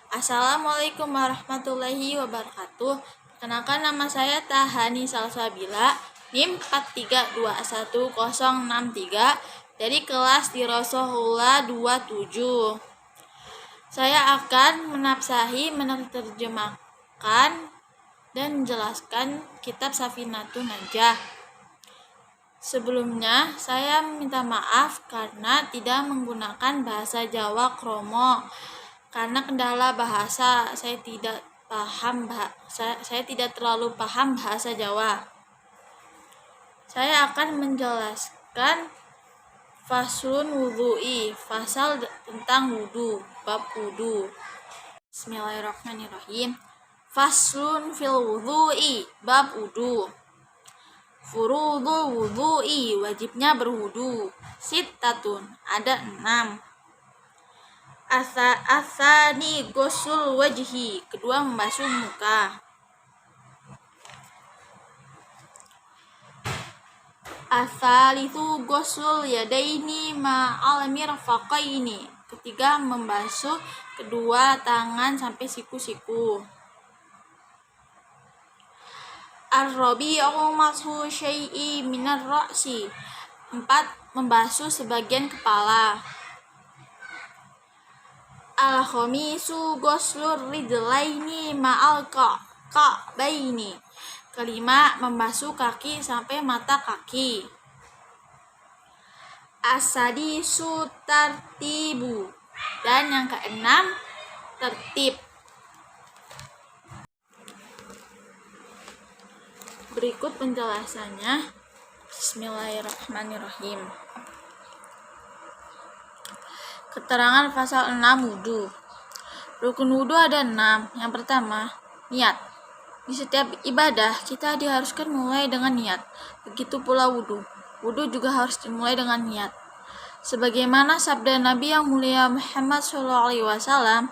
Assalamualaikum warahmatullahi wabarakatuh. Perkenalkan, nama saya Tahani Salsabila, NIM 43211063 dari kelas di Rosohullah 27. Saya akan menafsahi, menerjemahkan dan menjelaskan kitab Safinatun Najah. Sebelumnya, saya minta maaf karena tidak menggunakan bahasa Jawa kromo. Karena kendala bahasa, saya tidak terlalu paham bahasa Jawa. Saya akan menjelaskan faslun wudhu'i, fasal tentang wudhu, bab wudhu. Bismillahirrahmanirrahim. Faslun fil wudhu'i, bab wudhu. Furudul wudhu'i, wajibnya berwudhu. Sittatun, ada 6. Asani gosul wajhi, kedua membasuh muka. Asalisu gosul yadaini ma'al mirfaqaini, ketiga membasuh kedua tangan sampai siku-siku. Ar-rabi'u mashu syai'i minar ra'si, 4 membasuh sebagian kepala. Al-khamisu ghuslur rijlaini ma'al ka'baini, kelima membasuh kaki sampai mata kaki. As-sadisu tartibu, dan yang keenam tertib. Berikut penjelasannya. Bismillahirrahmanirrahim. Keterangan pasal 6 wudhu. Rukun wudhu ada 6. Yang pertama, niat. Di setiap ibadah kita diharuskan mulai dengan niat. Begitu pula wudhu. Wudhu juga harus dimulai dengan niat. Sebagaimana sabda Nabi yang mulia Muhammad SAW,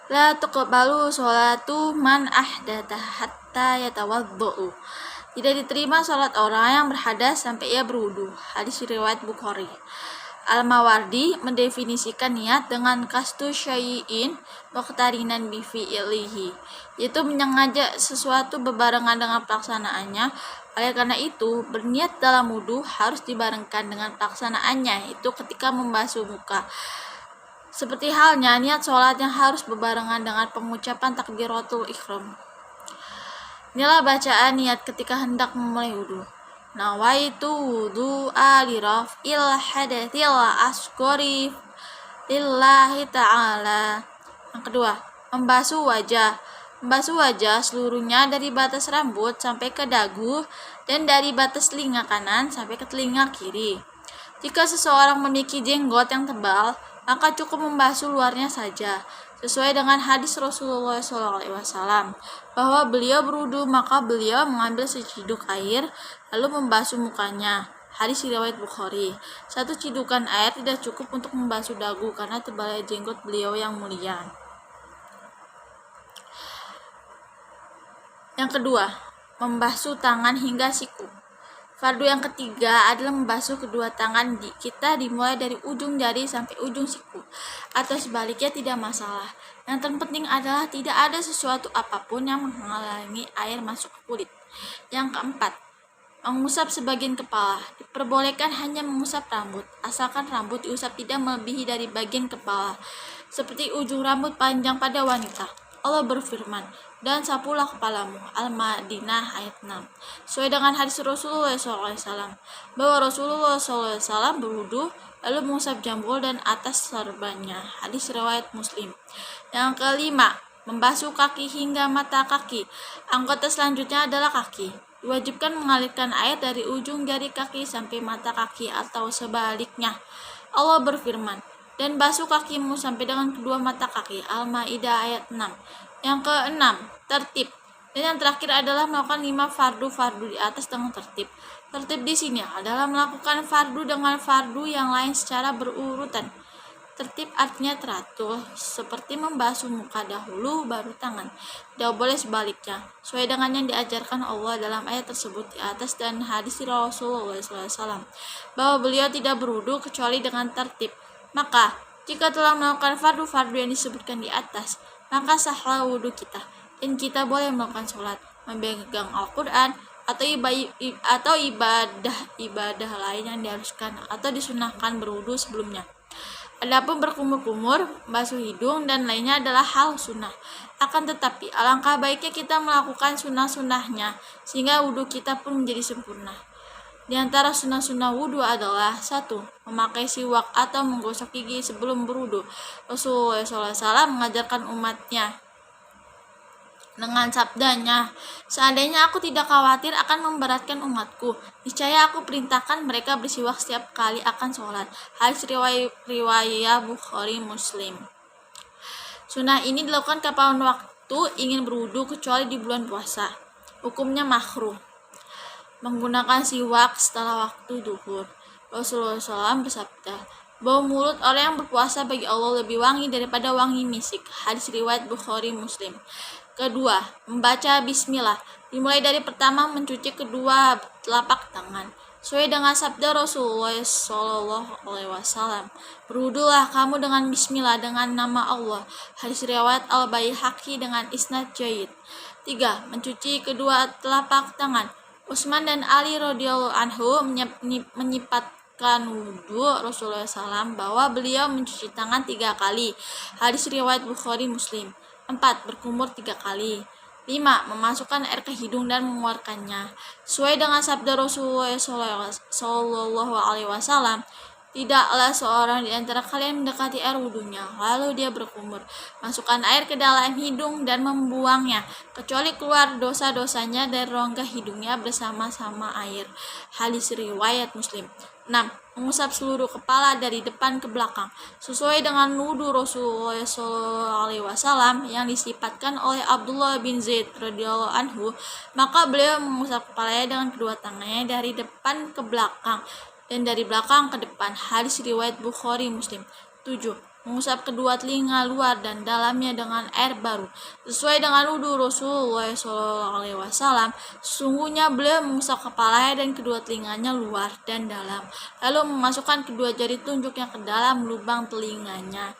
la tuqbalu sholatu man ahdatha hatta yatawaddu'u. Tidak diterima salat orang yang berhadas sampai ia berwudu. Hadis riwayat Bukhari. Al-Mawardi mendefinisikan niat dengan kastu syai'in waqtarinan bi fi'lihi, yaitu menyengaja sesuatu bebarengan dengan pelaksanaannya. Oleh karena itu, berniat dalam wudu harus dibarengkan dengan pelaksanaannya, itu ketika membasuh muka. Seperti halnya niat sholat yang harus bebarengan dengan pengucapan takbiratul ihram. Inilah bacaan niat ketika hendak memulai wudu. Nawaitu wudu'a li raf'il hadathil asghari lillahi ta'ala. Yang kedua, membasuh wajah. Membasuh wajah seluruhnya dari batas rambut sampai ke dagu dan dari batas telinga kanan sampai ke telinga kiri. Jika seseorang memiliki jenggot yang tebal, maka cukup membasuh luarnya saja. Sesuai dengan hadis Rasulullah SAW bahwa beliau berwudu, maka beliau mengambil seciduk air lalu membasuh mukanya. Hadis riwayat Bukhari. 1 cidukan air tidak cukup untuk membasuh dagu karena tebalnya jenggot beliau yang mulia. Yang kedua, membasuh tangan hingga siku. Fardu yang ketiga adalah membasuh kedua tangan kita dimulai dari ujung jari sampai ujung siku, atau sebaliknya tidak masalah. Yang terpenting adalah tidak ada sesuatu apapun yang menghalangi air masuk ke kulit. Yang keempat, mengusap sebagian kepala. Diperbolehkan hanya mengusap rambut, asalkan rambut diusap tidak melebihi dari bagian kepala, seperti ujung rambut panjang pada wanita. Allah berfirman, dan sapulah kepalamu. Al-Madinah ayat 6. Sesuai dengan hadis Rasulullah SAW bahwa Rasulullah SAW berwudu lalu mengusap jambul dan atas serbannya. Hadis riwayat Muslim. Yang kelima, membasuh kaki hingga mata kaki. Anggota selanjutnya adalah kaki. Diwajibkan mengalirkan air dari ujung jari kaki sampai mata kaki atau sebaliknya. Allah berfirman, dan basuh kakimu sampai dengan kedua mata kaki. Al-Maidah ayat 6. Yang keenam, tertib. Dan yang terakhir adalah melakukan 5 fardu di atas dengan tertib. Tertib di sini adalah melakukan fardu dengan fardu yang lain secara berurutan. Tertib artinya teratur, seperti membasuh muka dahulu baru tangan. Tidak boleh sebaliknya. Sesuai dengan yang diajarkan Allah dalam ayat tersebut di atas dan hadis Rasulullah SAW bahwa beliau tidak berwudu kecuali dengan tertib. Maka, jika telah melakukan fardu-fardu yang disebutkan di atas, maka sahlah wudhu kita, dan kita boleh melakukan sholat, memegang Al-Quran, atau ibadah lain yang diharuskan atau disunahkan berwudhu sebelumnya. Adapun berkumur-kumur, basuh hidung, dan lainnya adalah hal sunnah. Akan tetapi, alangkah baiknya kita melakukan sunnah-sunnahnya, sehingga wudhu kita pun menjadi sempurna. Di antara sunnah-sunnah wudhu adalah 1. Memakai siwak atau menggosok gigi sebelum berwudhu. Rasulullah SAW mengajarkan umatnya dengan sabdanya, "Seandainya aku tidak khawatir akan memberatkan umatku, niscaya aku perintahkan mereka bersiwak setiap kali akan sholat." Hadis riwayat Bukhari Muslim. Sunnah ini dilakukan kapan waktu ingin berwudu kecuali di bulan puasa. Hukumnya makruh menggunakan siwak setelah waktu duhur. Rasulullah SAW bersabda, "Bau mulut orang yang berpuasa bagi Allah lebih wangi daripada wangi misik." Hadis riwayat Bukhari Muslim. Kedua, membaca bismillah. Dimulai dari pertama mencuci kedua telapak tangan. Sesuai dengan sabda Rasulullah SAW, "Berwudulah kamu dengan bismillah, dengan nama Allah." Hadis riwayat Al-Baihaqi dengan isnad jayyid. 3. Mencuci kedua telapak tangan. Utsman dan Ali radhiyallahu anhu menyifatkan wudhu Rasulullah SAW bahwa beliau mencuci tangan 3 kali. Hadis riwayat Bukhari Muslim. 4. Berkumur 3 kali. 5. Memasukkan air ke hidung dan mengeluarkannya. Sesuai dengan sabda Rasulullah SAW, "Tidaklah seorang di antara kalian mendekati air wudhunya, lalu dia berkumur, masukkan air ke dalam hidung dan membuangnya, kecuali keluar dosa-dosanya dari rongga hidungnya bersama-sama air." Hadis riwayat Muslim. 6. Mengusap seluruh kepala dari depan ke belakang. Sesuai dengan wudhu Rasulullah SAW yang disifatkan oleh Abdullah bin Zaid radhiyallahu anhu, maka beliau mengusap kepalanya dengan kedua tangannya dari depan ke belakang dan dari belakang ke depan. Hadis riwayat Bukhari Muslim. 7. Mengusap kedua telinga luar dan dalamnya dengan air baru. Sesuai dengan wudhu Rasulullah SAW, sesungguhnya beliau mengusap kepalanya dan kedua telinganya luar dan dalam, lalu memasukkan kedua jari tunjuknya ke dalam lubang telinganya.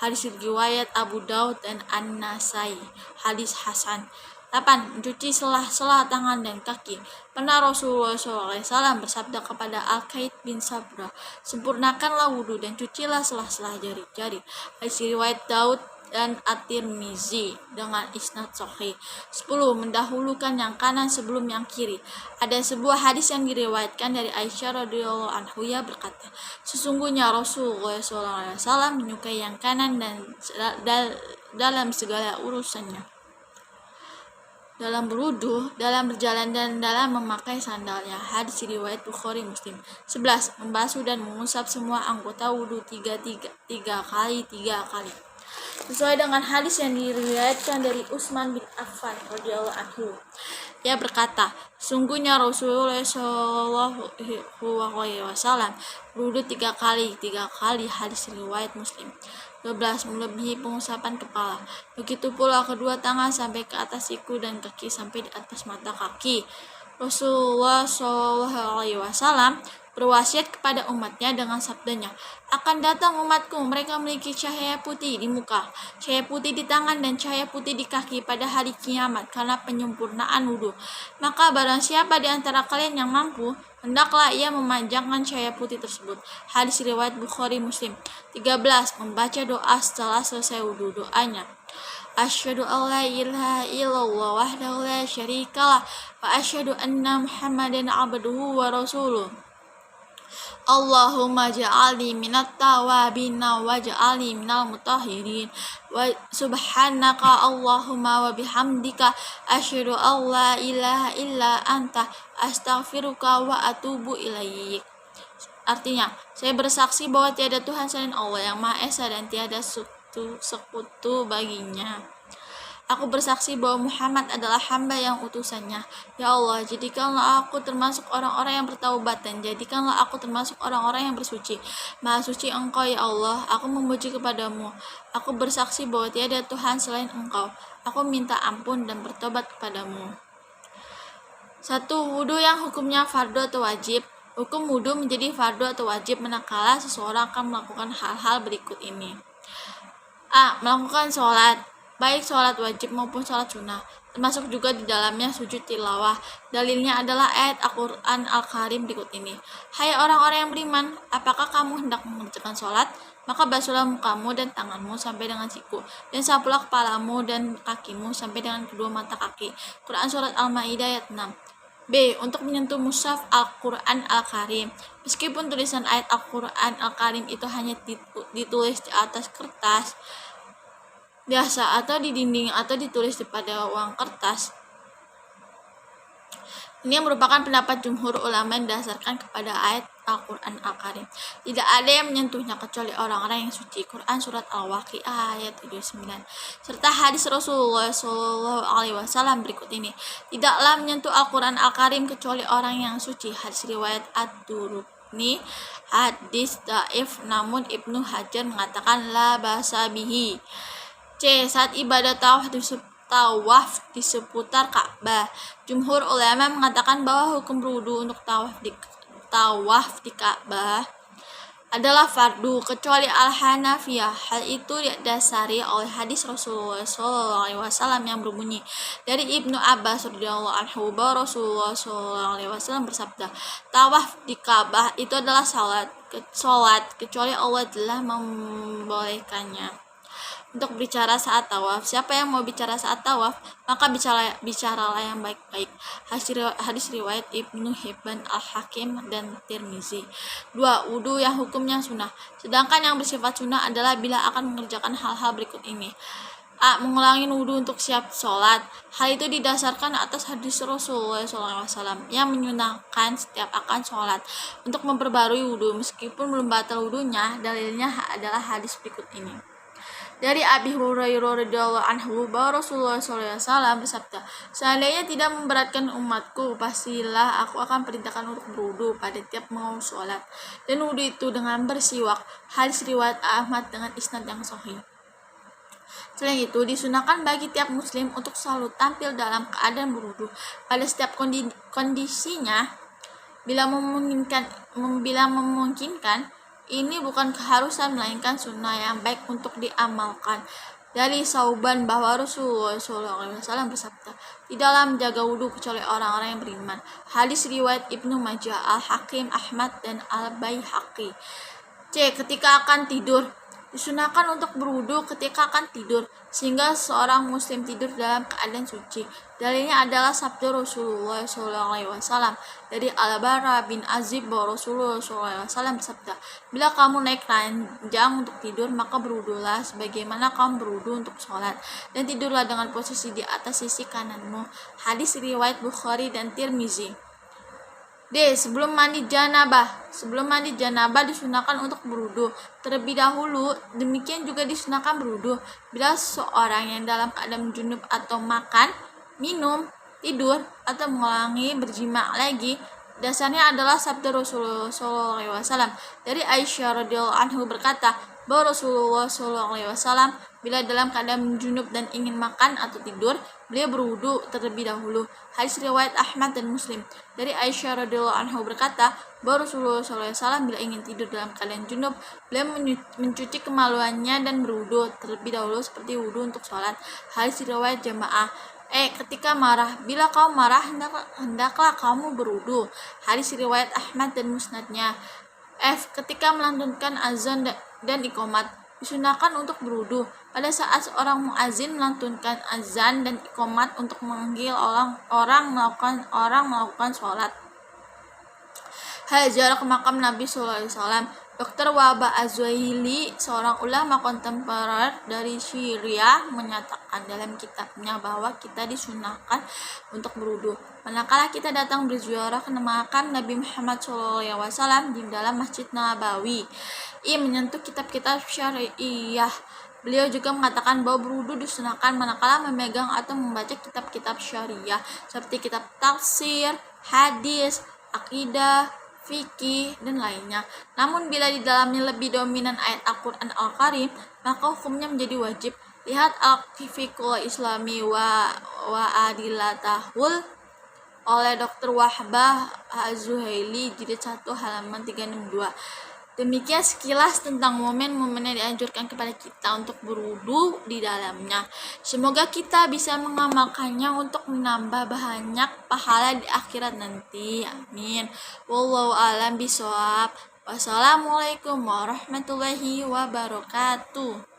Hadis riwayat Abu Daud dan An-Nasai. Hadis hasan. 8. Mencuci sela-sela tangan dan kaki. Pernah Rasulullah SAW bersabda kepada Al-Qaid bin Sabrah, "Sempurnakanlah wudhu dan cucilah sela-sela jari-jari." Hadis riwayat Daud dan At-Tirmizi dengan isnad sahih. 10. Mendahulukan yang kanan sebelum yang kiri. Ada sebuah hadis yang diriwayatkan dari Aisyah radhiyallahu anha berkata, "Sesungguhnya Rasulullah SAW menyukai yang kanan dan dalam segala urusannya, dalam berwudu, dalam berjalan, dan dalam memakai sandalnya." Hadis riwayat Bukhari Muslim. 11. Membasuh dan mengusap semua anggota wudu tiga kali. Sesuai dengan hadis yang diriwayatkan dari Utsman bin Affan radhiyallahu anhu, ia berkata, "Sungguhnya Rasulullah SAW berwudu 3 kali. Hadis riwayat Muslim. 12. Melebihi pengusapan kepala. Begitu pula kedua tangan sampai ke atas siku dan kaki sampai di atas mata kaki. Rasulullah SAW berwasiat kepada umatnya dengan sabdanya, "Akan datang umatku, mereka memiliki cahaya putih di muka, cahaya putih di tangan, dan cahaya putih di kaki pada hari kiamat karena penyempurnaan wudhu. Maka barang siapa di antara kalian yang mampu, hendaklah ia memanjangkan cahaya putih tersebut." Hadis riwayat Bukhari Muslim. 13. Membaca doa setelah selesai wudhu. Doanya, "Asyhadu an la ilaha illallah wahdahu la syarikalah wa asyhadu anna Muhammadan abduhu wa rasuluh. Allahumma ja'alni minat tawabina wa ja'alni minal mutahhirin. Wa subhanaka Allahumma wa bihamdika asyhadu an la ilaha illa anta astaghfiruka wa atubu ilaik." Artinya, saya bersaksi bahwa tiada Tuhan selain Allah yang Maha Esa dan tiada sekutu baginya. Aku bersaksi bahwa Muhammad adalah hamba yang utusannya. Ya Allah, jadikanlah aku termasuk orang-orang yang bertaubat, dan jadikanlah aku termasuk orang-orang yang bersuci. Maha suci Engkau, ya Allah, aku memuji kepadamu. Aku bersaksi bahwa tiada Tuhan selain Engkau. Aku minta ampun dan bertobat kepadamu. 1. Wudhu yang hukumnya fardu atau wajib. Hukum wudhu menjadi fardu atau wajib manakala seseorang akan melakukan hal-hal berikut ini. A. Melakukan sholat. baik sholat wajib maupun sholat sunnah, termasuk juga di dalamnya sujud tilawah. Dalilnya adalah ayat Al-Quran Al-Karim berikut ini. Hai orang-orang yang beriman, apakah kamu hendak mengerjakan sholat? Maka basuhlah mukamu dan tanganmu sampai dengan siku, dan sapulah kepalamu dan kakimu sampai dengan kedua mata kaki. Quran Surat Al-Ma'idah ayat 6. B. Untuk menyentuh mushaf Al-Quran Al-Karim. Meskipun tulisan ayat Al-Quran Al-Karim itu hanya ditulis di atas kertas biasa atau di dinding atau ditulis pada uang kertas, ini merupakan pendapat jumhur ulama yang didasarkan kepada ayat Al-Quran Al-Karim. Tidak ada yang menyentuhnya kecuali orang-orang yang suci. Quran Surat Al-Waqi'ah ayat 79. Serta hadis Rasulullah SAW berikut ini. Tidaklah menyentuh Al-Quran Al-Karim kecuali orang yang suci. Hadis riwayat Ad-Durukni. Hadis dhaif, namun Ibnu Hajar mengatakan la ba'sa bihi. C. Saat ibadah tawaf di seputar Ka'bah, jumhur ulama mengatakan bahwa hukum berwudu untuk tawaf di Ka'bah adalah fardu kecuali Al-Hanafiyah. Hal itu didasari oleh hadis Rasulullah SAW yang berbunyi dari Ibnu Abbas radhiyallahu anhu bahwa Rasulullah SAW bersabda, tawaf di Ka'bah itu adalah salat kecuali Allah telah membolehkannya untuk bicara saat tawaf. Siapa yang mau bicara saat tawaf, maka bicaralah yang baik-baik. Hadis riwayat Ibnu Hibban, Al-Hakim, dan Tirmizi. 2. Wudu yang hukumnya sunnah. Sedangkan yang bersifat sunnah adalah bila akan mengerjakan hal-hal berikut ini. A. Mengulangi wudu untuk siap sholat. Hal itu didasarkan atas hadis Rasulullah SAW yang menyunahkan setiap akan sholat untuk memperbarui wudu meskipun belum batal wudunya. Dalilnya adalah hadis berikut ini. Dari Abi Hurairah radhiyallahu anhu bahwa Rasulullah SAW bersabda, seandainya tidak memberatkan umatku, pastilah aku akan perintahkan untuk berwudu pada tiap mau sholat, dan wudu itu dengan bersiwak. Hadis riwayat Ahmad dengan isnad yang sahih. Selain itu, disunahkan bagi tiap muslim untuk selalu tampil dalam keadaan berwudu pada setiap kondisinya bila memungkinkan. Ini bukan keharusan melainkan sunnah yang baik untuk diamalkan. Dari Sauban bahwa Rasulullah SAW bersabda, tidaklah menjaga wudhu kecuali orang-orang yang beriman. Hadis riwayat Ibnu Majah, Al-Hakim, Ahmad, dan Al-Baihaqi. C. Ketika akan tidur. Disunahkan untuk berwudu ketika akan tidur, sehingga seorang muslim tidur dalam keadaan suci. Dalilnya adalah sabda Rasulullah SAW dari Al-Bara bin Azib bahwa Rasulullah SAW bersabda, bila kamu naik ranjang untuk tidur, maka berwudulah sebagaimana kamu berwudu untuk sholat, dan tidurlah dengan posisi di atas sisi kananmu. Hadis riwayat Bukhari dan Tirmizi. D. Sebelum mandi janabah disunahkan untuk berwudu terlebih dahulu. Demikian juga disunahkan berwudu bila seorang yang dalam keadaan junub atau makan, minum, tidur, atau mengulangi berjima lagi. Dasarnya adalah sabda Rasulullah SAW dari Aisyah radhiyallahu anhu berkata bahwa Rasulullah SAW bila dalam keadaan junub dan ingin makan atau tidur, beliau berwudu terlebih dahulu. Hadis riwayat Ahmad dan Muslim dari Aisyah radhiyallahu anhu berkata bahwa Rasulullah SAW bila ingin tidur dalam keadaan junub, beliau mencuci kemaluannya dan berwudu terlebih dahulu seperti wudu untuk sholat. Hadis riwayat Jamaah. Ketika marah, bila kamu marah hendaklah kamu berwudu. Hadis riwayat Ahmad dan musnadnya. F. Ketika melantunkan azan dan iqamat, disunahkan untuk berwudu pada saat seorang muazin melantunkan azan dan iqamat untuk memanggil orang melakukan sholat. Ziarah ke makam Nabi SAW. Dr. Wahbah Az-Zuhaili, seorang ulama kontemporer dari Syria, menyatakan dalam kitabnya bahwa kita disunahkan untuk berwudu manakala kita datang berziarah ke makam Nabi Muhammad SAW di dalam Masjid Nabawi. Ia menyentuh kitab-kitab syariah. Beliau juga mengatakan bahwa berwudu disunahkan manakala memegang atau membaca kitab-kitab syariah seperti kitab tafsir, hadis, akidah, fikih, dan lainnya. Namun bila di dalamnya lebih dominan ayat Al-Quran Al-Karim, maka hukumnya menjadi wajib. Lihat Al-Fiqhul Islami wa Adilatahul oleh Dr. Wahbah Az-Zuhaili jilid 1 halaman 362. Demikian sekilas tentang momen-momen yang dianjurkan kepada kita untuk berwudu di dalamnya. Semoga kita bisa mengamalkannya untuk menambah banyak pahala di akhirat nanti. Amin. Wallahu a'lam bishawab. Wassalamualaikum warahmatullahi wabarakatuh.